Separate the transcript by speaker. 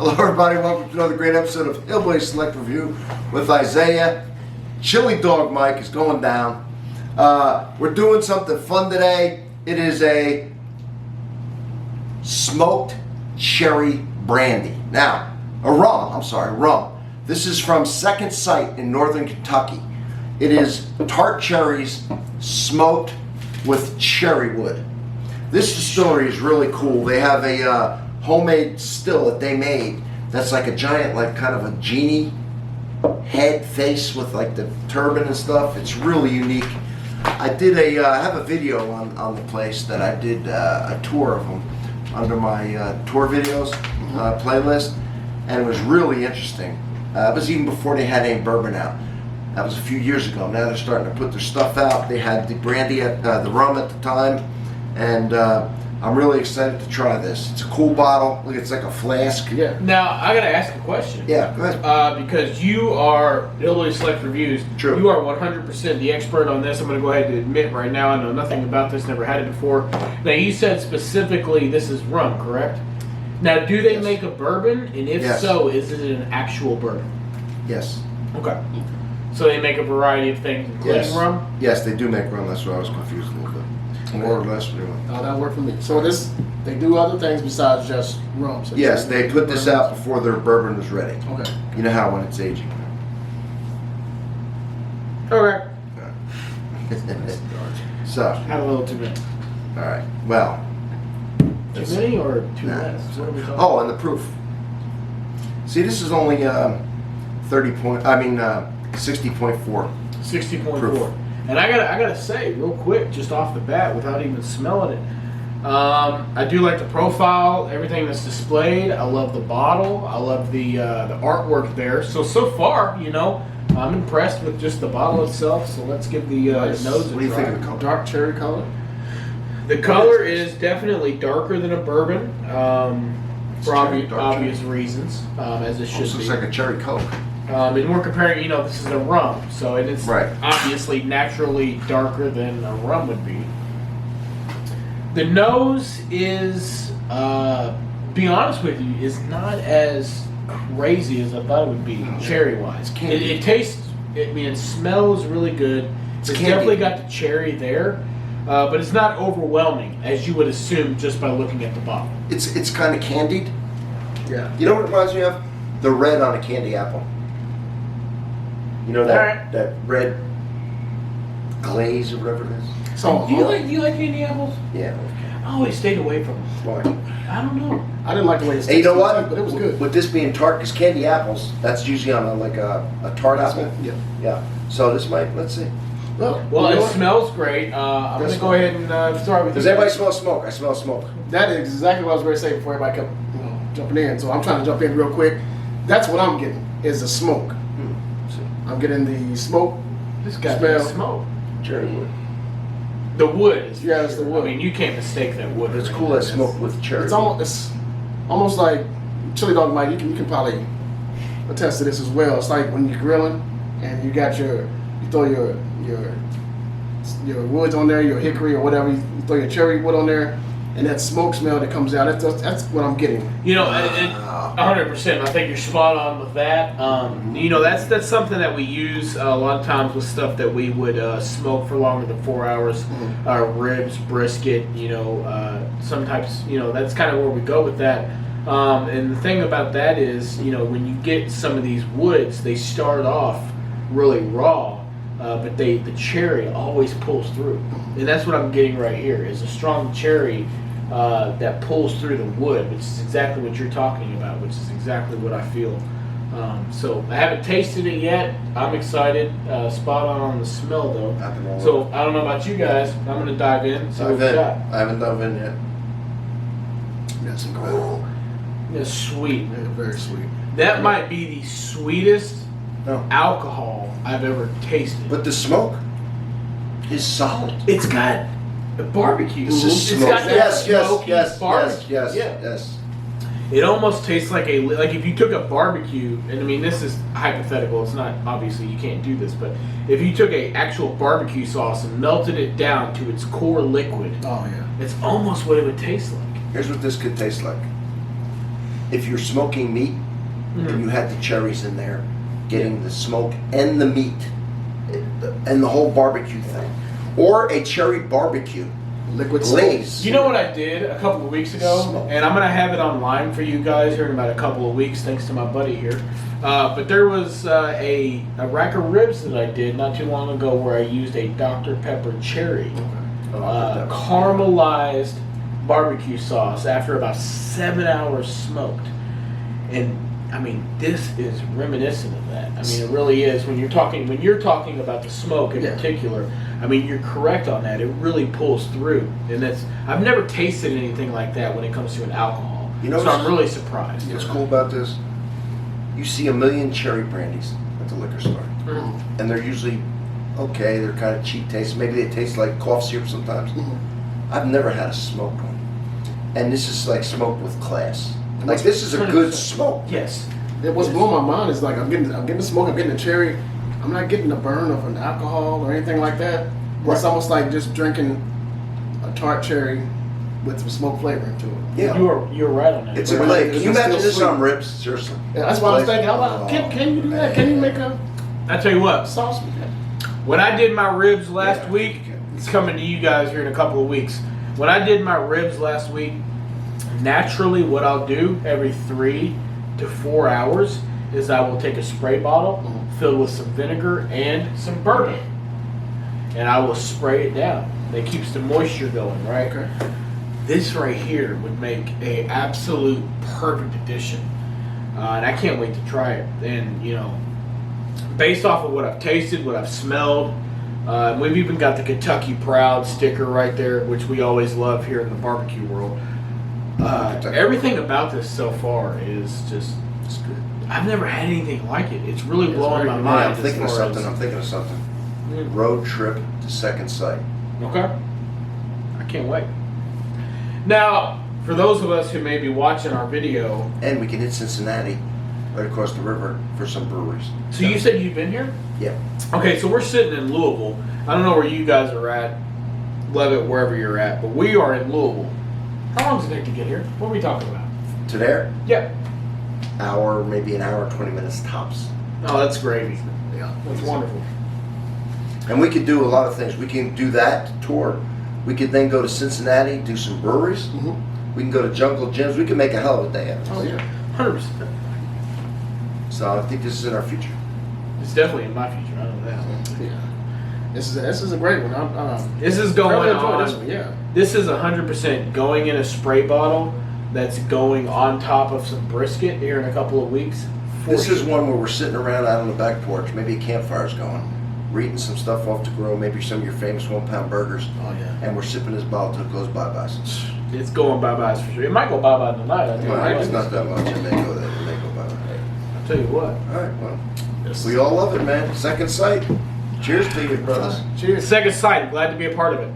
Speaker 1: Hello everybody, welcome to another great episode of Hillbilly Select Review with Isaiah. Chili Dog Mike is going down. We're doing something fun today. It is a smoked cherry brandy. Now, rum. This is from Second Sight in northern Kentucky. It is tart cherries smoked with cherry wood. This distillery is really cool. They have a homemade still that they made that's like a giant, like kind of a genie head face with like the turban and stuff. It's really unique. I have a video on the place that I did a tour of them under my tour videos playlist, and it was really interesting. It was even before they had any bourbon out. That was a few years ago. Now they're starting to put their stuff out. They had the brandy at the rum at the time, and I'm really excited to try this. It's a cool bottle. Look, it's like a flask.
Speaker 2: Yeah. Now I gotta ask a question.
Speaker 1: Yeah, go ahead.
Speaker 2: Because you are Hillbilly Select Reviews.
Speaker 1: True.
Speaker 2: You are 100% the expert on this. I'm gonna go ahead and admit right now I know nothing about this. Never had it before. Now you said specifically this is rum, correct? Now, do they make a bourbon? And if so, is it an actual bourbon?
Speaker 1: Yes.
Speaker 2: Okay. So they make a variety of things, including rum?
Speaker 1: Yes, they do make rum. That's why I was confused a little bit. More or less.
Speaker 3: Oh, that worked for me. So they do other things besides just rum. So
Speaker 1: yes, they put this out before their bourbon was ready.
Speaker 3: Okay.
Speaker 1: You know how when it's aging.
Speaker 2: Okay.
Speaker 1: So.
Speaker 2: Had a little too many.
Speaker 1: All right. Well.
Speaker 2: Too many or too less? What are we talking
Speaker 1: Oh, and the proof. See, this is only 60.4.
Speaker 2: 60.4. And I gotta say, real quick, just off the bat, without even smelling it, I do like the profile, everything that's displayed. I love the bottle. I love the artwork there. So far, I'm impressed with just the bottle itself. So let's give the nose a try.
Speaker 1: What do you think of the color?
Speaker 3: Dark cherry color.
Speaker 2: The color is definitely darker than a bourbon, for obvious reasons, as it should be.
Speaker 1: Looks like a cherry Coke.
Speaker 2: And we're comparing, this is a rum, so it is obviously naturally darker than a rum would be. The nose is, be honest with you, is not as crazy as I thought it would be, cherry-wise. It tastes, it smells really good. It's definitely got the cherry there, but it's not overwhelming, as you would assume just by looking at the bottle.
Speaker 1: It's kind of candied.
Speaker 3: Yeah.
Speaker 1: You know what it reminds me of? The red on a candy apple. You know that red glaze or whatever it is?
Speaker 2: So do you like candy apples?
Speaker 1: Yeah.
Speaker 2: I always stayed away from them.
Speaker 1: Why?
Speaker 2: I don't know.
Speaker 3: I didn't like the way it tasted.
Speaker 1: Hey, you know what?
Speaker 3: But it was good.
Speaker 1: With this being tart, because candy apples, that's usually on a tart apple.
Speaker 3: Yeah.
Speaker 1: Yeah. So this might, let's see.
Speaker 2: Well, it smells great. I'm going to go ahead and start with
Speaker 1: Does everybody smell smoke? I smell smoke.
Speaker 3: That is exactly what I was going to say before everybody kept jumping in. So I'm trying to jump in real quick. That's what I'm getting, is the smoke. I'm getting the smoke.
Speaker 2: This guy
Speaker 3: smell.
Speaker 2: Smoke.
Speaker 1: Cherry wood.
Speaker 2: The wood is.
Speaker 3: Yeah, it's the wood.
Speaker 2: I mean, you can't mistake that wood.
Speaker 1: It's cool that smoke with cherry.
Speaker 3: It's almost like Chili Dog Mike. You can probably attest to this as well. It's like when you're grilling and you throw your woods on there, your hickory or whatever. You throw your cherry wood on there, and that smoke smell that comes out. That's what I'm getting.
Speaker 2: 100%. I think you're spot on with that. That's something that we use a lot of times with stuff that we would smoke for longer than 4 hours. Ribs, brisket. Sometimes that's kind of where we go with that. And the thing about that is, when you get some of these woods, they start off really raw, but the cherry always pulls through, and that's what I'm getting right here. Is a strong cherry. That pulls through the wood, which is exactly what you're talking about, which is exactly what I feel. So I haven't tasted it yet. I'm excited. Spot on the smell, though. So I don't know about you guys. I'm going to dive in. See what we got.
Speaker 1: I haven't dove in yet.
Speaker 3: That's incredible.
Speaker 2: It's sweet.
Speaker 3: Yeah, very sweet.
Speaker 2: That might be the sweetest alcohol I've ever tasted.
Speaker 1: But the smoke is solid.
Speaker 2: It's got barbecue.
Speaker 1: This is
Speaker 2: It's
Speaker 1: smoke.
Speaker 2: got that smoky barbecue.
Speaker 1: Yes.
Speaker 2: It almost tastes like if you took a barbecue, and I mean this is hypothetical. It's not, obviously you can't do this, but if you took a actual barbecue sauce and melted it down to its core liquid,
Speaker 3: oh yeah,
Speaker 2: it's almost what it would taste like.
Speaker 1: Here's what this could taste like. if you're smoking meat and you had the cherries in there, getting the smoke and the meat and the whole barbecue thing, or a cherry barbecue
Speaker 3: Liquid
Speaker 1: glaze.
Speaker 2: You know what I did a couple of weeks ago,
Speaker 1: Smoke.
Speaker 2: and I'm gonna have it online for you guys here in about a couple of weeks, thanks to my buddy here. But there was a rack of ribs that I did not too long ago where I used a Dr. Pepper cherry caramelized barbecue sauce after about 7 hours smoked, and I mean this is reminiscent of that. I mean it really is when you're talking about the smoke in particular. I mean, you're correct on that. It really pulls through, and I've never tasted anything like that when it comes to an alcohol.
Speaker 1: You know,
Speaker 2: so I'm really surprised.
Speaker 1: What's cool about this? You see a million cherry brandies at the liquor store, and they're usually okay. They're kind of cheap taste. Maybe they taste like cough syrup sometimes. I've never had a smoked one, and this is like smoked with class. Like this is a good smoke.
Speaker 2: Yes.
Speaker 3: What's blowing my mind is like I'm getting the smoke, I'm getting the cherry. I'm not getting the burn of an alcohol or anything like that. It's almost like just drinking a tart cherry with some smoke flavor into it.
Speaker 1: Yeah,
Speaker 2: You're right on that.
Speaker 1: it's a
Speaker 3: Right.
Speaker 1: glaze. Can you
Speaker 3: It's
Speaker 1: imagine
Speaker 3: still
Speaker 1: this on
Speaker 3: sweet.
Speaker 1: ribs? Seriously.
Speaker 3: Yeah, that's what I was
Speaker 1: Glaze.
Speaker 3: thinking. Can you do that? Can you make a
Speaker 2: I tell you what,
Speaker 3: sauce with that?
Speaker 2: when I did my ribs last week, it's coming to you guys here in a couple of weeks. When I did my ribs last week, naturally what I'll do every 3 to 4 hours is I will take a spray bottle filled with some vinegar and some bourbon, and I will spray it down. That keeps the moisture going, right?
Speaker 3: Okay.
Speaker 2: This right here would make a absolute perfect addition, and I can't wait to try it. And you know, based off of what I've tasted, what I've smelled, we've even got the Kentucky Proud sticker right there, which we always love here in the barbecue world. Everything about this so far is just good. I've never had anything like it. It's really blowing my mind.
Speaker 1: I'm thinking of something. I'm thinking of something. Road trip to Second Sight.
Speaker 2: Okay. I can't wait. Now, for those of us who may be watching our video,
Speaker 1: And we can hit Cincinnati, right across the river, for some breweries.
Speaker 2: so you said you've been here?
Speaker 1: Yeah.
Speaker 2: Okay, so we're sitting in Louisville. I don't know where you guys are at, Levitt, wherever you're at, but we are in Louisville. How long does it take to get here? What are we talking about?
Speaker 1: To there,
Speaker 2: Yep.
Speaker 1: hour, maybe an hour, 20 minutes tops.
Speaker 2: Oh, that's gravy.
Speaker 3: Yeah.
Speaker 2: That's wonderful.
Speaker 1: And we could do a lot of things. We can do that tour. We could then go to Cincinnati, do some breweries. We can go to Jungle Gyms. We can make a hell of a day out of
Speaker 3: Oh
Speaker 1: this.
Speaker 3: yeah.
Speaker 2: 100%.
Speaker 1: So I think this is in our future.
Speaker 2: It's definitely in my future. I know that.
Speaker 3: Yeah. This is a great one.
Speaker 2: This is
Speaker 3: I
Speaker 2: going
Speaker 3: really enjoyed
Speaker 2: on.
Speaker 3: this one. Yeah.
Speaker 2: This is 100% going in a spray bottle that's going on top of some brisket here in a couple of weeks.
Speaker 1: This is one where we're sitting around out on the back porch. Maybe a campfire's going. We're eating some stuff off the grill. Maybe some of your famous 1-pound burgers.
Speaker 2: Oh, yeah.
Speaker 1: And we're sipping this bottle till it goes bye-byes.
Speaker 2: It's going bye-byes for sure. It might go bye-bye tonight. I tell you
Speaker 1: Well,
Speaker 2: what.
Speaker 1: it's not that much. It may go there. It may go bye-bye.
Speaker 2: I'll tell you what.
Speaker 1: All right, well, we all love it, man. Second Sight. Cheers to you, brothers.
Speaker 3: Cheers.
Speaker 2: Second Sight. Glad to be a part of it.